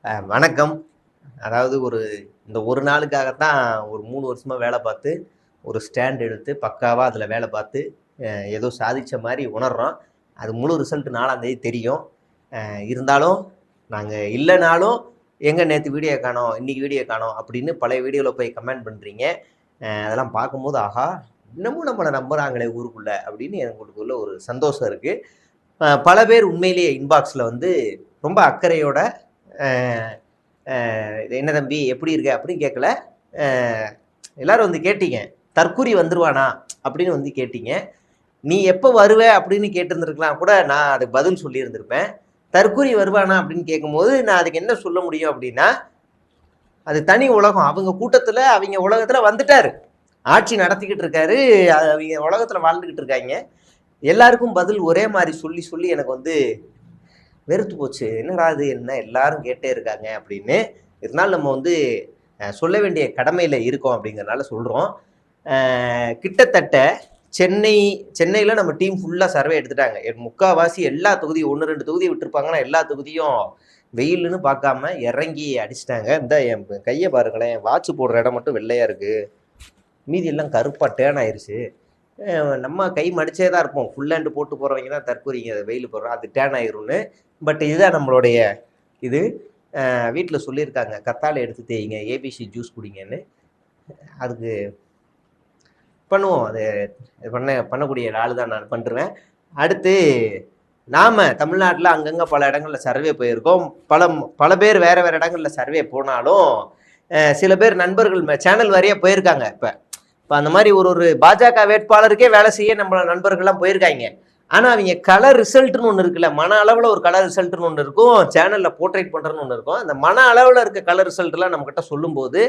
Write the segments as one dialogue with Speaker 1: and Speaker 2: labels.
Speaker 1: வணக்கம். அதாவது இந்த ஒரு நாளுக்காகத்தான் ஒரு 3 வருஷமா வேலை பார்த்து, ஒரு ஸ்டாண்ட் எடுத்து பக்காவா அதில வேலை பார்த்து, ஏதோ சாதிச்ச மாரி உணர்றோம். அது முழு ரிசல்ட் 4ஆம் தேதி தெரியும். இருந்தாலும் நாங்க இல்லனாலும், "எங்க நேத்து வீடியோ காணோம், இன்னைக்கு வீடியோ காணோம்" அப்படின்னு பழைய வீடியோல போய் கமெண்ட் பண்றீங்க. அதெல்லாம் பார்க்கும்போது, ஆஹா! இன்னமும் நம்மள நம்புறாங்களே ஊருக்குள்ள அப்படின்னு எங்களுக்குள்ள ஒரு சந்தோஷம் இருக்கு. பல பேர் உண்மையிலேயே இன்பாக்ஸ்ல ரொம்ப அக்கறையோட, அ அ "என்ன தம்பி எப்படி இருக்க?" அப்படின்னு கேட்கல. அ எல்லாரும் கேட்டீங்க. "தற்குறி வந்துருவானா?" அப்படின்னு கேட்டீங்க. "நீ எப்போ வருவ?" அப்படின்னு கேட்டிருந்திருக்கலாம் கூட நான் அதுக்கு பதில் சொல்லியிருந்திருப்பேன். "தற்குறி வருவானா?" அப்படின்னு கேட்கும்போது, நான் அதுக்கு என்ன சொல்ல முடியும் அப்படின்னா, அது தனி உலகம். அவங்க கூட்டத்துல, அவங்க உலகத்துல வந்துட்டாரு. ஆட்சி நடத்திக்கிட்டு இருக்காரு. அவங்க உலகத்துல வாழ்ந்துகிட்டு இருக்காய்ங்க. எல்லாருக்கும் பதில் ஒரே மாரி சொல்லி, சொல்லி எனக்கு வெறுத்து போச்சு. என்னடா இது என்ன எல்லாரும் கேட்டே இருக்காங்க அப்படின்னு. இருந்தாலும் நம்ம சொல்ல வேண்டிய கடமையில இருக்கோம் அப்படிங்கிறனால சொல்றோம். கிட்டத்தட்ட சென்னையில நம்ம டீம் ஃபுல்லா சர்வே எடுத்துட்டாங்க. முக்காவாசி எல்லா தொகுதியும் 1, 2 தொகுதியை விட்டுருப்பாங்கன்னா எல்லா தொகுதியும் வெயில்னு பார்க்காம இறங்கி அடிச்சிட்டாங்க. இந்த என் கையை பாருங்களேன், வாட்ச் போடுற இடம் மட்டும் வெள்ளையா இருக்கு. மீதி எல்லாம் கருப்பா டேன் ஆயிருச்சு. நம்ம கை மடிச்சே தான் இருப்போம். ஃபுல் ஹேண்ட் போட்டு போறவங்க தான் தற்கூறிங்க. வெயில் போடுறோம் அது டேன் ஆயிரும்னு. பட் இதுதான் நம்மளுடைய இது. வீட்டில் சொல்லியிருக்காங்க, கத்தாழை எடுத்து தேய்ங்க, ஏபிசி ஜூஸ் குடிங்கன்னு. அதுக்கு பண்ணுவோம். அது பண்ணக்கூடிய ஆள் தான் நான் பண்ணுறேன். அடுத்து நாம தமிழ்நாட்டில் அங்கங்கே பல இடங்களில் சர்வே போயிருக்கோம். பல பேர் வேற வேற இடங்களில் சர்வே போனாலும், சில பேர் நண்பர்கள் சேனல் வாரியாக போயிருக்காங்க. இப்போ அந்த மாதிரி ஒரு பாஜக வேட்பாளருக்கே வேலை செய்ய நம்மள நண்பர்கள்லாம் போயிருக்காங்க. ஆனால் அவங்க கலர் ரிசல்ட்னு ஒன்று இருக்குல்ல, மன அளவில் ஒரு கலர் ரிசல்ட்னு ஒன்று இருக்கும், சேனலில் போர்ட்ரேட் பண்ணுறன்னு ஒன்று இருக்கும். அந்த மன அளவில் இருக்க கலர் ரிசல்ட்லாம் நம்மக்கிட்ட சொல்லும்போது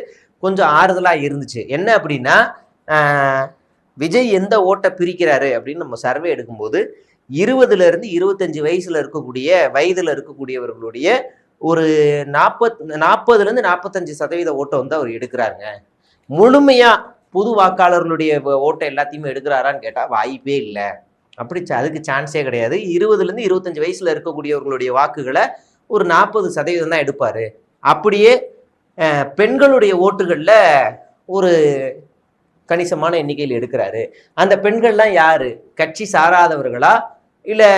Speaker 1: கொஞ்சம் ஆறுதலாக இருந்துச்சு. என்ன அப்படின்னா, விஜய் எந்த ஓட்டை பிரிக்கிறாரு அப்படின்னு நம்ம சர்வே எடுக்கும்போது 20லேருந்து 25 வயதில் இருக்கக்கூடியவர்களுடைய ஒரு 40லேருந்து 45% ஓட்டை அவர் எடுக்கிறாருங்க. முழுமையா புது வாக்காளர்களுடைய ஓட்டை எல்லாத்தையுமே எடுக்கிறாரான்னு கேட்டால் வாய்ப்பே இல்லை. அதுக்கு சான்ஸே கிடையாது. 20லேருந்து 25 வயசுல இருக்கக்கூடியவர்களுடைய வாக்குகளை ஒரு 40% தான் எடுப்பாரு. அப்படியே பெண்களுடைய ஓட்டுகளில் ஒரு கணிசமான எண்ணிக்கையில் எடுக்கிறாரு. அந்த பெண்கள்லாம் யாரு? கட்சி சாராதவர்களா, இல்லை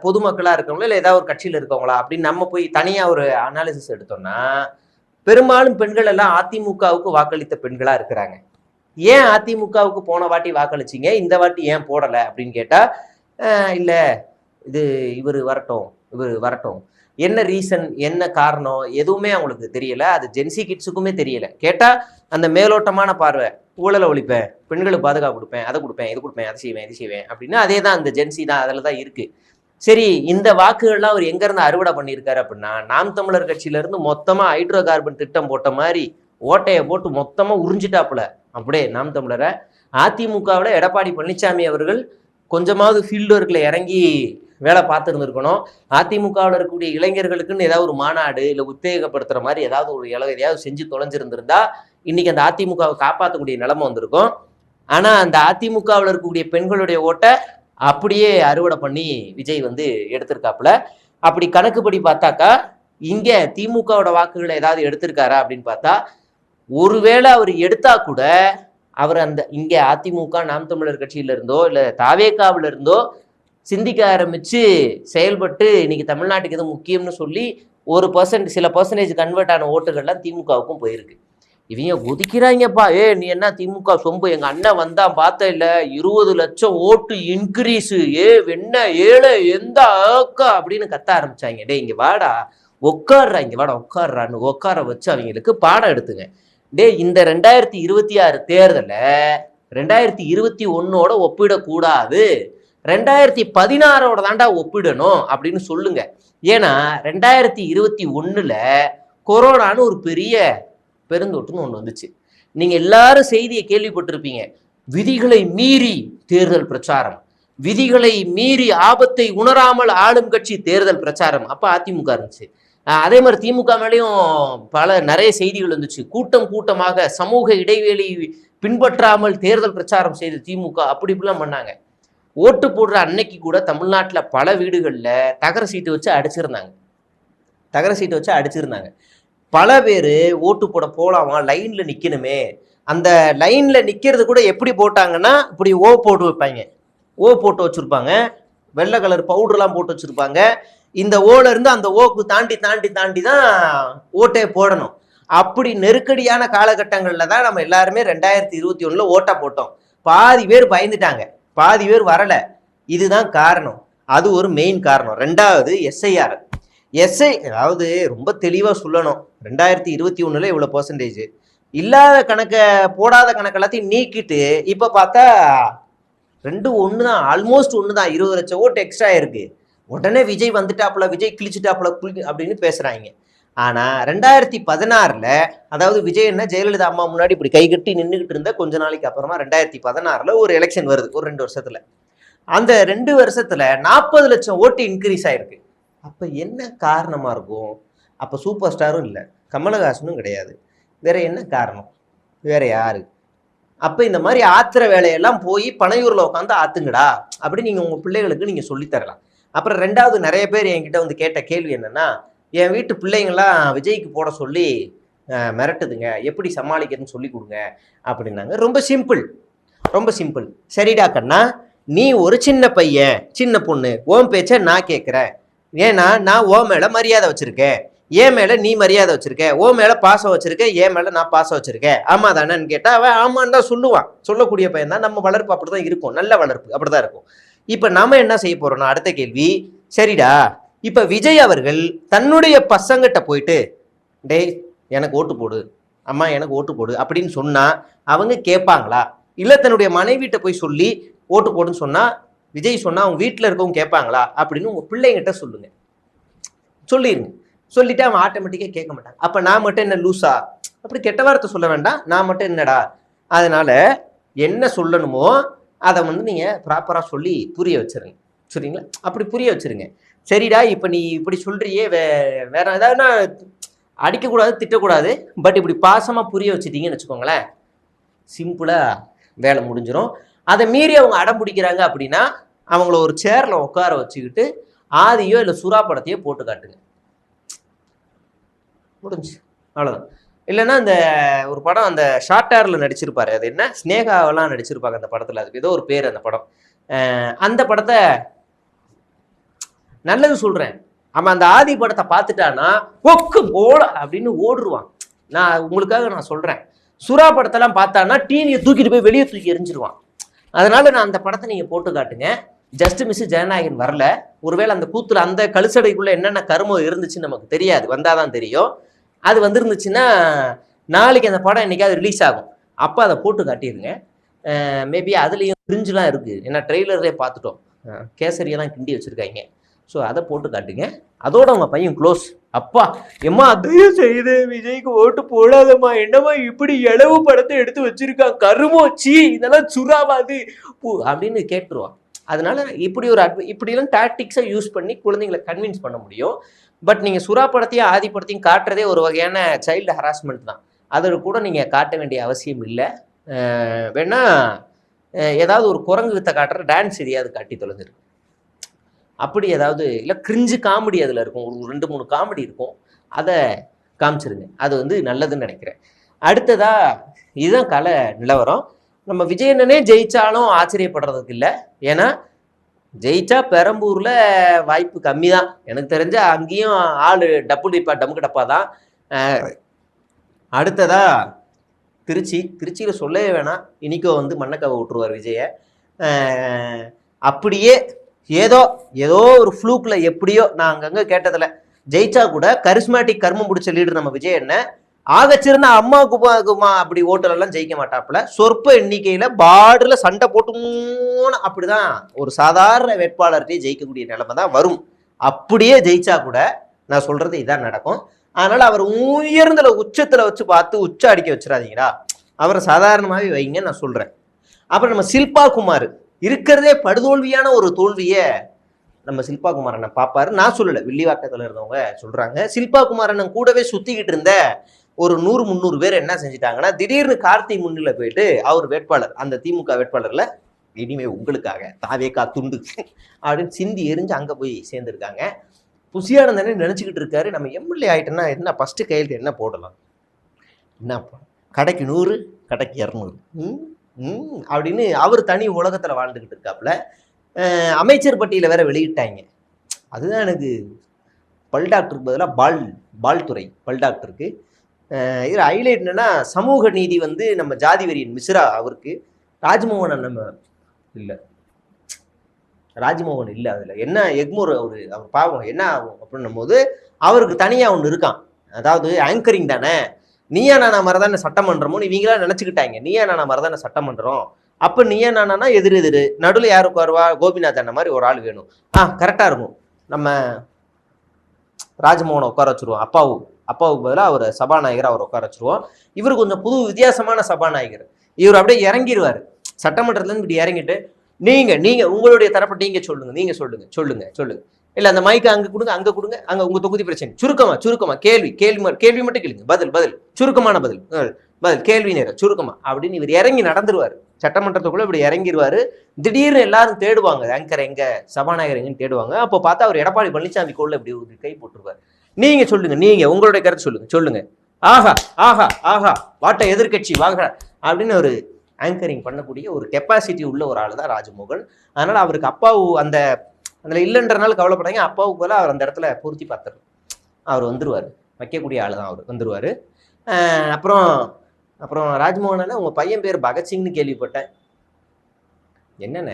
Speaker 1: பொதுமக்களா இருக்கவங்களா, இல்லை ஏதாவது ஒரு கட்சியில் இருக்கவங்களா அப்படின்னு நம்ம போய் தனியாக ஒரு அனாலிசிஸ் எடுத்தோம்னா, பெரும்பாலும் பெண்கள் எல்லாம் அதிமுகவுக்கு வாக்களித்த பெண்களா இருக்கிறாங்க. ஏன் அதிமுகவுக்கு போன வாட்டி வாக்களிச்சிங்க, இந்த வாட்டி ஏன் போடலை அப்படின்னு கேட்டால், இல்லை இவர் வரட்டும், என்ன ரீசன், என்ன காரணம், எதுவுமே அவங்களுக்கு தெரியல. அது ஜென்சி கிட்ஸுக்குமே தெரியல. கேட்டால் அந்த மேலோட்டமான பார்வை, ஊழலை ஒழிப்பேன், பெண்களுக்கு பாதுகாப்பு கொடுப்பேன், அதை கொடுப்பேன், இது கொடுப்பேன், அதை செய்வேன், இது செய்வேன் அப்படின்னா அதே தான் அந்த ஜென்சி தான், அதில் தான் இருக்கு. சரி, இந்த வாக்குகள்லாம் அவர் எங்கேருந்து அறுவடை பண்ணியிருக்காரு அப்படின்னா, நாம் தமிழர் கட்சியிலேருந்து மொத்தமாக ஹைட்ரோ கார்பன் திட்டம் போட்ட மாதிரி ஓட்டையை போட்டு மொத்தமாக உறிஞ்சிட்டாப்புல அப்படியே நாம் தமிழரை. அதிமுகவில் எடப்பாடி பழனிசாமி அவர்கள் கொஞ்சமாவது ஃபீல்டு ஒர்க்கில் இறங்கி வேலை பார்த்துருந்துருக்கணும். அதிமுகவில் இருக்கக்கூடிய இளைஞர்களுக்குன்னு ஏதாவது ஒரு மாநாடு இல்லை உத்தேகப்படுத்துகிற மாதிரி எதையாவது செஞ்சு தொலைஞ்சிருந்திருந்தா இன்னைக்கு அந்த அதிமுகவை காப்பாற்றக்கூடிய நிலைமை வந்திருக்கும். ஆனால் அந்த அதிமுகவில் இருக்கக்கூடிய பெண்களுடைய ஓட்டை அப்படியே அறுவடை பண்ணி விஜய் எடுத்திருக்காப்புல. அப்படி கணக்குப்படி பார்த்தாக்கா இங்கே திமுகவோட வாக்குகளை ஏதாவது எடுத்திருக்காரா அப்படின்னு பார்த்தா, ஒருவேளை அவர் எடுத்தா கூட அவர் இங்கே அதிமுக நாம் தமிழர் கட்சியில இருந்தோ இல்லை தாவேகாவில இருந்தோ சிந்திக்க ஆரம்பிச்சு செயல்பட்டு இன்னைக்கு தமிழ்நாட்டுக்கு எது முக்கியம்னு சொல்லி சில பர்சன்டேஜ் கன்வெர்ட் ஆன ஓட்டுகள்லாம் திமுகவுக்கும் போயிருக்கு. இவங்க ஒதுக்கிறாங்கப்பா, நீ என்ன திமுக சொம்பு, எங்க அண்ணன் வந்தா பார்த்த இல்ல 20 லட்சம் ஓட்டு இன்க்ரீஸ், வெண்ண ஏழை எந்த ஆக்கா அப்படின்னு கத்த ஆரம்பிச்சாங்க. இங்க வாடா உட்கார்றான்னு உட்கார வச்சு அவங்களுக்கு பாடம் எடுத்துங்க. இந்த 2026 தேர்தலை 2021 ஒப்பிடக்கூடாது, 2016 தாண்டா ஒப்பிடணும் அப்படின்னு சொல்லுங்க. ஏன்னா 2021 கொரோனான்னு ஒரு பெரிய பெருந்தொற்றுன்னு ஒண்ணு வந்துச்சு. நீங்க எல்லாரும் செய்தியை கேள்விப்பட்டிருப்பீங்க. விதிகளை மீறி தேர்தல் பிரச்சாரம், விதிகளை மீறி ஆபத்தை உணராமல் ஆளும் கட்சி தேர்தல் பிரச்சாரம். அப்ப அதிமுக இருந்துச்சு. அதே மாதிரி திமுக மேலேயும் நிறைய செய்திகள் வந்துச்சு. கூட்டமாக சமூக இடைவெளி பின்பற்றாமல் தேர்தல் பிரச்சாரம் செய்த திமுக அப்படி இப்படிலாம் பண்ணாங்க. ஓட்டு போடுற அன்னைக்கு கூட தமிழ்நாட்டில் பல வீடுகளில் தகர சீட்டு வச்சு அடிச்சிருந்தாங்க. தகர சீட்டை வச்சு அடிச்சிருந்தாங்க. பல பேர் ஓட்டு போட போலாமா, லைன்ல நிக்கணுமே, அந்த லைன்ல நிக்கிறது கூட எப்படி போட்டாங்கன்னா இப்படி ஓ போட்டு வைப்பாங்க, ஓ போட்டு வச்சிருப்பாங்க, வெள்ளை கலர் பவுடர்லாம் போட்டு வச்சிருப்பாங்க. இந்த ஓல இருந்து அந்த ஓக்கு தாண்டி தாண்டி தாண்டி தான் ஓட்டே போடணும். அப்படி நெருக்கடியான காலகட்டங்கள்ல தான் நம்ம எல்லாருமே 2021 ஓட்டா போட்டோம். பாதி பேர் பயந்துட்டாங்க, பாதி பேர் வரல. இதுதான் காரணம். அது ஒரு மெயின் காரணம். ரெண்டாவது எஸ்ஐஆர். அதாவது ரொம்ப தெளிவா சொல்லணும், 2021 இவ்வளவு பெர்சன்டேஜ் இல்லாத கணக்கை, போடாத கணக்கு எல்லாத்தையும் நீக்கிட்டு இப்ப பார்த்தா 2 ஒண்ணுதான், ஆல்மோஸ்ட் ஒண்ணுதான். 20 லட்சம் ஓட்டு எக்ஸ்ட்ரா இருக்கு. உடனே விஜய் வந்துட்டாப்புல, விஜய் கிழிச்சிட்டாப்புல அப்படின்னு பேசுறாங்க. ஆனா 2016 அதாவது விஜய் என்ன ஜெயலலிதா அம்மா முன்னாடி இப்படி கை கட்டி நின்றுகிட்டு இருந்த கொஞ்ச நாளைக்கு அப்புறமா 2016 ஒரு எலெக்ஷன் வருது, ஒரு 2 வருஷத்துல. அந்த 2 வருஷத்துல 40 லட்சம் ஓட்டு இன்க்ரீஸ் ஆயிருக்கு. அப்ப என்ன காரணமா இருக்கும்? அப்ப சூப்பர் ஸ்டாரும் இல்லை, கமலஹாசனும் கிடையாது, வேற என்ன காரணம்? வேற யாரு? அப்ப இந்த மாதிரி ஆத்திர வேலையெல்லாம் போய் பனையூர்ல உட்காந்து ஆத்துங்கடா அப்படி நீங்க உங்க பிள்ளைகளுக்கு நீங்க சொல்லித்தரலாம். அப்புறம் ரெண்டாவது, நிறைய பேர் என்கிட்ட வந்து கேட்ட கேள்வி என்னன்னா, என் வீட்டு பிள்ளைங்களாம் விஜய்க்கு போட சொல்லி மிரட்டுதுங்க, எப்படி சமாளிக்கிறதுன்னு சொல்லி கொடுங்க அப்படின்னாங்க. ரொம்ப சிம்பிள், ரொம்ப சிம்பிள். சரிடா கண்ணா, நீ ஒரு சின்ன பையன், சின்ன பொண்ணு, ஓம் பேச்ச நான் கேட்கிறேன். ஏன்னா நான் ஓ மேல மரியாதை வச்சிருக்கேன், ஏன் மேல நீ மரியாதை வச்சிருக்க, ஓ மேல பாசம் வச்சிருக்க, ஏன் மேல நான் பாசம் வச்சிருக்கேன், ஆமா தானேன்னு கேட்டா அவன் ஆமான்னு தான் சொல்லுவான். சொல்லக்கூடிய பையன் தான். நம்ம வளர்ப்பு அப்படிதான் இருக்கும், நல்ல வளர்ப்பு அப்படிதான் இருக்கும். இப்ப நாம என்ன செய்ய போறோம்னா, அடுத்த கேள்வி, சரிடா இப்ப விஜய் அவர்கள் தன்னுடைய பசங்கிட்ட போயிட்டு டேய் எனக்கு ஓட்டு போடு, அம்மா எனக்கு ஓட்டு போடு அப்படின்னு சொன்னா அவங்க கேட்பாங்களா? இல்ல தன்னுடைய மனைவிட்ட போய் சொல்லி ஓட்டு போடுன்னு சொன்னா, விஜய் சொன்னா அவங்க வீட்டுல இருக்கவங்க கேட்பாங்களா அப்படின்னு உங்க பிள்ளைங்கிட்ட சொல்லுங்க, சொல்லிருங்க. சொல்லிட்டு அவன் ஆட்டோமேட்டிக்கா கேட்க மாட்டாங்க. அப்ப நான் மட்டும் என்ன லூசா, அப்படி கெட்ட வார்த்தை சொல்ல வேண்டாம், நான் மட்டும் என்னடா. அதனால என்ன சொல்லணுமோ அதை வந்து நீங்க ப்ராப்பரா சொல்லி புரிய வச்சிருங்க, சரிங்களா? அப்படி புரிய வச்சிருங்க. சரிடா இப்ப நீ இப்படி சொல்றியே, வேற ஏதாவது அடிக்கக்கூடாது, திட்டக்கூடாது, பட் இப்படி பாசமா புரிய வச்சுட்டீங்கன்னு வச்சுக்கோங்களேன், சிம்பிளா வேலை முடிஞ்சிடும். அதை மீறி அவங்க அடம் பிடிக்கிறாங்க அப்படின்னா அவங்கள ஒரு சேர்ல உட்கார வச்சுக்கிட்டு ஆதியோ இல்லை சுறா படத்தையோ போட்டு காட்டுங்க, முடிஞ்சு, அவ்வளோதான். இல்லைன்னா இந்த ஒரு படம், அந்த ஷார்ட் ஹேர்ல நடிச்சிருப்பாரு, அது என்ன, ஸ்னேகாவெல்லாம் நடிச்சிருப்பாங்க அந்த படத்துல, அதுக்கு ஏதோ ஒரு பேர் அந்த படம். அந்த படத்தை நல்லது சொல்றேன், அவன் அந்த ஆதி படத்தை பார்த்துட்டானா ஒக்கு போல அப்படின்னு ஓடுருவான். நான் உங்களுக்காக நான் சொல்றேன், சுறா படத்தெல்லாம் பார்த்தானா டிவியை தூக்கிட்டு போய் வெளியே தூக்கி எரிஞ்சிருவான். அதனால நான் அந்த படத்தை நீங்க போட்டு காட்டுங்க. ஜஸ்ட் மிஸ் ஜனநாயகன் வரல, ஒருவேளை அந்த கூத்துல அந்த கழுசடைக்குள்ள என்னென்ன கருமம் இருந்துச்சுன்னு நமக்கு தெரியாது, வந்தாதான் தெரியும். அது வந்துருந்துச்சுன்னா நாளைக்கு அந்த படம் என்னைக்காவது ரிலீஸ் ஆகும், அப்போ அதை போட்டு காட்டிடுங்க. மேபி அதுலேயும் பிரிஞ்சுலாம் இருக்குது, ஏன்னா ட்ரெய்லரே பார்த்துட்டோம், கேசரியெல்லாம் கிண்டி வச்சுருக்காங்க. ஸோ அதை போட்டு காட்டுங்க. அதோட உங்கள் பையன் க்ளோஸ். அப்பா எம்மா தயவு செய்து விஜய்க்கு ஓட்டு போடாதம்மா, என்னம்மா இப்படி இளவு படத்தை எடுத்து வச்சிருக்கான், கருமோச்சி இதெல்லாம் சுறாவாது அப்படின்னு கேட்டுருவான். அதனால இப்படி ஒரு இப்படிலாம் டாக்டிக்ஸை யூஸ் பண்ணி குழந்தைங்களை கன்வின்ஸ் பண்ண முடியும். பட் நீங்கள் சுறா படத்தையும் ஆதி படத்தையும் காட்டுறதே ஒரு வகையான சைல்டு ஹராஸ்மெண்ட் தான். அதை கூட நீங்கள் காட்ட வேண்டிய அவசியம் இல்லை. வேணா ஏதாவது ஒரு குரங்கு வித்தை காட்டுற டான்ஸ் எதையாவது காட்டி தொலைஞ்சிருக்கு, அப்படி ஏதாவது இல்லை கிரிஞ்சு காமெடி அதில் இருக்கும், ஒரு 2-3 காமெடி இருக்கும், அதை காமிச்சிருங்க. அது வந்து நல்லதுன்னு நினைக்கிறேன். அடுத்ததா இதுதான் கலை நிலவரம். நம்ம விஜயண்ணனே ஜெயிச்சாலும் ஆச்சரியப்படுறதுக்கு இல்லை, ஏன்னா ஜெயிச்சா பெரம்பூர்ல வாய்ப்பு கம்மி தான் எனக்கு தெரிஞ்ச, அங்கேயும் ஆளு டமுக்கு டப்பா தான். அடுத்ததா திருச்சியில சொல்லவே வேணாம், இன்னைக்கோ வந்து மண்ணக்கவை விட்டுருவார் விஜய. அப்படியே ஏதோ ஒரு ஃப்ளூக்ல எப்படியோ, நான் அங்கங்க கேட்டதில்ல, ஜெயிச்சா கூட கரிஸ்மேட்டிக் கர்மம் பிடிச்ச லீடர் நம்ம விஜய் என்ன ஆகச்சிருந்தா அம்மா குமா அப்படி ஓட்டலெல்லாம் ஜெயிக்க மாட்டாப்புல, சொற்ப எண்ணிக்கையில பார்டர்ல சண்டை போட்டு அப்படிதான் ஒரு சாதாரண வேட்பாளர்கிட்டே ஜெயிக்கக்கூடிய நிலைமை தான் வரும். அப்படியே ஜெயிச்சா கூட நான் சொல்றது இதான் நடக்கும். அதனால அவர் உயர்ந்த உச்சத்துல வச்சு பார்த்து உச்ச அடிக்க வச்சிடாதீங்கடா, அவரை சாதாரணமாவே வைங்க நான் சொல்றேன். அப்புறம் நம்ம சில்பா குமார் இருக்கிறதே படுதோல்வியான ஒரு தோல்விய நம்ம சில்பா குமாரண்ணன் பாப்பாரு. நான் சொல்லல, வில்லிவாக்கத்துல இருந்தவங்க சொல்றாங்க. சில்பா குமாரண்ணன் கூடவே சுத்திக்கிட்டு இருந்த ஒரு 100-300 பேர் என்ன செஞ்சுட்டாங்கன்னா, திடீர்னு கார்த்தி முன்னில போயிட்டு அவர் வேட்பாளர், அந்த திமுக வேட்பாளர்ல இனிமே உங்களுக்காக தாவேக்கா துண்டு அப்படின்னு சிந்தி எரிஞ்சு அங்க போய் சேர்ந்திருக்காங்க. புசியானந்தனே நினச்சிக்கிட்டு இருக்காரு, நம்ம எம்எல்ஏ ஆகிட்டோன்னா என்ன ஃபஸ்ட்டு கையெழுத்து என்ன போடலாம், என்ன கடைக்கு 100 கடைக்கு 200 அப்படின்னு அவர் தனி உலகத்தில் வாழ்ந்துக்கிட்டு இருக்காப்புல. அமைச்சர் பட்டியலை வேற வெளியிட்டாங்க. அதுதான் எனக்கு பல் டாக்டருக்கு பதிலாக பால் துறை பல் டாக்டருக்கு. இதில் ஹைலைட் என்னன்னா, சமூக நீதி வந்து நம்ம ஜாதி வெறியன் மிஸ்ரா அவருக்கு, ராஜ்மோகன் நம்ம இல்லை, ராஜ்மோகன் இல்லை. அதில் என்ன எக்மோர் அவர் பாவம் என்ன ஆகும் அப்படின்னும் போது அவருக்கு தனியாக ஒன்று இருக்கான். அதாவது ஆங்கரிங் தானே, நீயா நானா மாதிரி தானே சட்டமன்றமோ இவங்களா நினச்சிக்கிட்டாங்க. நீயா நானா மாதிரி தானே சட்டமன்றம், அப்போ நீயா நானா எதிர் நடுவில் யாருக்கு வருவா, கோபிநாத் அண்ணன் மாதிரி ஒரு ஆள் வேணும். கரெக்டாக இருக்கும். நம்ம ராஜ்மோகனை உட்கார வச்சுருவோம், அப்பாவுக்கு பதிலாக அவர் சபாநாயகர் அவர் உட்கார வச்சுருவோம். இவர் கொஞ்சம் புது வித்தியாசமான சபாநாயகர். இவர் அப்படியே இறங்கிடுவார் சட்டமன்றத்துலேருந்து, இப்படி இறங்கிட்டு நீங்கள் உங்களுடைய தரப்பை நீங்கள் சொல்லுங்க இல்லை அந்த மைக்கு அங்கே கொடுங்க அங்கே உங்கள் தொகுதி பிரச்சனை சுருக்கமாக கேள்வி மட்டும் கேளுங்க, பதில் சுருக்கமான பதில் கேள்வி நேரம் சுருக்கமாக அப்படின்னு இவர் இறங்கி நடந்துருவார். சட்டமன்றத்துக்குள்ளே இப்படி இறங்கிடுவார். திடீர்னு எல்லாரும் தேடுவாங்க, ஆங்கர் எங்க, சபாநாயகர் எங்கன்னு தேடுவாங்க. அப்போ பார்த்தா அவர் எடப்பாடி பழனிசாமி கோல்ல இப்படி ஒரு கை போட்டுருவார். நீங்கள் சொல்லுங்க உங்களுடைய கருத்து சொல்லுங்க ஆஹா வாட்ட எதிர்கட்சி வாங்க அப்படின்னு ஒரு ஆங்கரிங் பண்ணக்கூடிய ஒரு கெப்பாசிட்டி உள்ள ஒரு ஆள் தான் ராஜ்மோகன். அதனால அவருக்கு அப்பாவு அதில் இல்லைன்றனால கவலைப்படாங்க, அப்பாவுக்கு போல அவர் அந்த இடத்துல பூர்த்தி பார்த்துரு அவர் வந்துருவார். வைக்கக்கூடிய ஆள் தான் அவர் வந்துருவார். அப்புறம் ராஜ்மோகன் உங்கள் பையன் பேர் பகத்சிங்னு கேள்விப்பட்டேன். என்னென்ன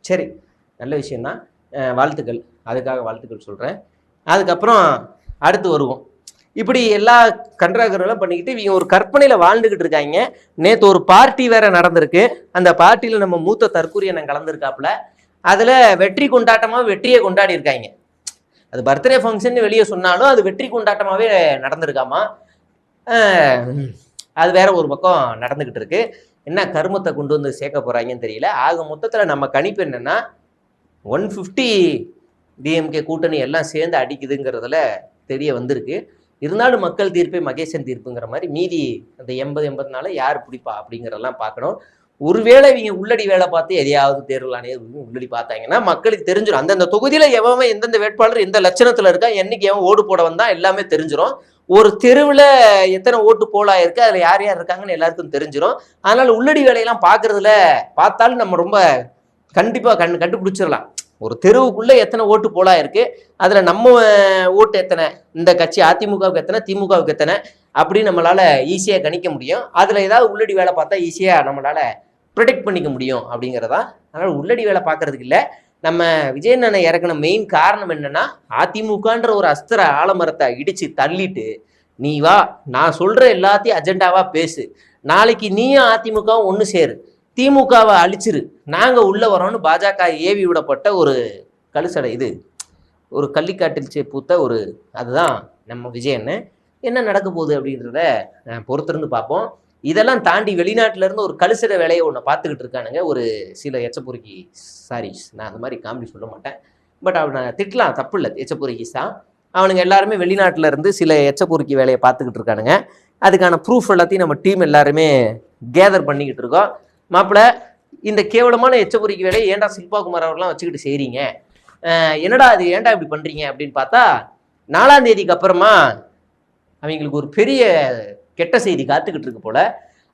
Speaker 1: சரி, நல்ல விஷயந்தான், வாழ்த்துக்கள், அதுக்காக வாழ்த்துக்கள் சொல்கிறேன். அதுக்கப்புறம் அடுத்து வருவோம். இப்படி எல்லா கன்றாகரெல்லாம் பண்ணிக்கிட்டு இவங்க ஒரு கற்பனையில் வாழ்ந்துக்கிட்டு இருக்காங்க. நேற்று ஒரு பார்ட்டி வேற நடந்திருக்கு. அந்த பார்ட்டியில் நம்ம மூத்த தற்கூரியன் கலந்துருக்காப்புல. அதில் வெற்றி கொண்டாட்டமாக வெற்றியை கொண்டாடி இருக்காங்க. அது பர்த்டே ஃபங்க்ஷன் வெளியே சொன்னாலும் அது வெற்றி கொண்டாட்டமாகவே நடந்திருக்காமா. அது வேற ஒரு பக்கம் நடந்துக்கிட்டு இருக்கு. என்ன கருமத்தை கொண்டு வந்து சேர்க்க போகிறாங்கன்னு தெரியல. ஆக மொத்தத்தில் நம்ம கணிப்பு என்னென்னா 150 டிஎம்கே கூட்டணி எல்லாம் சேர்ந்து அடிக்குதுங்கிறதுல தெரிய வந்திருக்கு. இருந்தாலும் மக்கள் தீர்ப்பே மகேசன் தீர்ப்புங்கிற மாதிரி மீதி அந்த 80-84 யார் பிடிப்பா அப்படிங்கிறதெல்லாம் பார்க்கணும். ஒருவேளை இவங்க உள்ளடி வேலை பார்த்து எதையாவது தேர்தல் ஆணையர் உள்ளடி பார்த்தாங்கன்னா மக்களுக்கு தெரிஞ்சிடும். அந்தந்த தொகுதியில் எவன் எந்தெந்த வேட்பாளர் எந்த லட்சணத்தில் இருக்கா, என்னைக்கு எவன் ஓடு போட வந்தா எல்லாமே தெரிஞ்சிடும். ஒரு தெருவில் எத்தனை ஓட்டு போலாயிருக்கு, அதில் யார் யார் இருக்காங்கன்னு எல்லாருக்கும் தெரிஞ்சிடும். அதனால உள்ளடி வேலையெல்லாம் பார்த்தாலும் நம்ம ரொம்ப கண்டிப்பாக கண்டுபிடிச்சிடலாம். ஒரு தெருவுக்குள்ள எத்தனை ஓட்டு போலா இருக்கு, அதுல நம்ம ஓட்டு எத்தனை, இந்த கட்சி அதிமுகவுக்கு எத்தனை, திமுகவுக்கு எத்தனை அப்படின்னு நம்மளால ஈஸியா கணிக்க முடியும். அதுல ஏதாவது உள்ளடி வேலை பார்த்தா ஈஸியா நம்மளால ப்ரொடெக்ட் பண்ணிக்க முடியும் அப்படிங்கிறதா. அதனால உள்ளடி வேலை பார்க்கறதுக்கு இல்லை, நம்ம விஜயண்ணனை இறக்குன மெயின் காரணம் என்னன்னா, அதிமுகன்ற ஒரு அஸ்திர ஆலமரத்தை இடிச்சு தள்ளிட்டு நீ வா, நான் சொல்ற எல்லாத்தையும் அஜெண்டாவா பேசு, நாளைக்கு நீயும் அதிமுகவும் ஒன்று சேரு, திமுகவை அழிச்சிரு, நாங்கள் உள்ள வரோன்னு பாஜக ஏவி விடப்பட்ட ஒரு கழுசடை. இது ஒரு கள்ளிக்காட்டில் பூத்த ஒரு அதுதான் நம்ம விஜயன்னு. என்ன நடக்க போகுது அப்படின்றத பொறுத்திருந்து பார்ப்போம். இதெல்லாம் தாண்டி வெளிநாட்டில இருந்து ஒரு கழுசடை வேலையை ஒன்று பார்த்துக்கிட்டு இருக்கானுங்க ஒரு சில எச்சப்பொறுக்கி சாரீஸ். நான் அந்த மாதிரி காமெடி சொல்ல மாட்டேன், பட் அவனை திட்டலாம், தப்பு இல்லை, எச்சப்பொறுக்கிஸ் தான். அவனுங்க எல்லாருமே வெளிநாட்டில இருந்து சில எச்சப்பொறுக்கி வேலையை பார்த்துக்கிட்டு இருக்கானுங்க. அதுக்கான ப்ரூஃப் எல்லாத்தையும் நம்ம டீம் எல்லாருமே கேதர் பண்ணிக்கிட்டு இருக்கோம். மாப்பிள்ள, இந்த கேவலமான எச்சப்பொறிக்கு வேலையை ஏன்டா சில்பாகுமார் அவர்லாம் வச்சுக்கிட்டு செய்கிறீங்க, என்னடா அது ஏன்டா இப்படி பண்ணுறீங்க அப்படின்னு பார்த்தா 4ஆம் தேதிக்கு அப்புறமா அவங்களுக்கு ஒரு பெரிய கெட்ட செய்தி காத்துக்கிட்டு இருக்கு போல.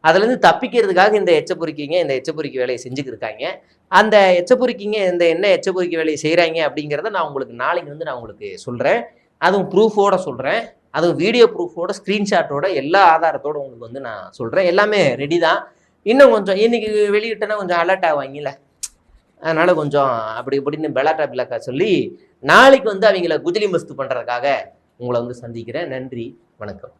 Speaker 1: அதுலேருந்து தப்பிக்கிறதுக்காக இந்த எச்சப்பொறிக்கு வேலையை செஞ்சுக்கிட்டு இருக்காங்க. அந்த எச்சப்பொறிக்கிங்க என்ன எச்சப்பொறிக்கு வேலையை செய்கிறாங்க அப்படிங்கிறத நான் உங்களுக்கு நாளைக்கு நான் உங்களுக்கு சொல்கிறேன். அதுவும் ப்ரூஃபோட சொல்கிறேன், அதுவும் வீடியோ ப்ரூஃபோட ஸ்க்ரீன்ஷாட்டோட எல்லா ஆதாரத்தோடு உங்களுக்கு நான் சொல்கிறேன். எல்லாமே ரெடி தான். இன்னும் கொஞ்சம் இன்னைக்கு வெளியிட்டனா கொஞ்சம் அலர்ட் ஆவாங்கல்ல, அதனால கொஞ்சம் அப்படி இப்படின்னு பிளாக்கா சொல்லி நாளைக்கு அவங்கள குஜிலி மஸ்து பண்றதுக்காக உங்களை சந்திக்கிறேன். நன்றி, வணக்கம்.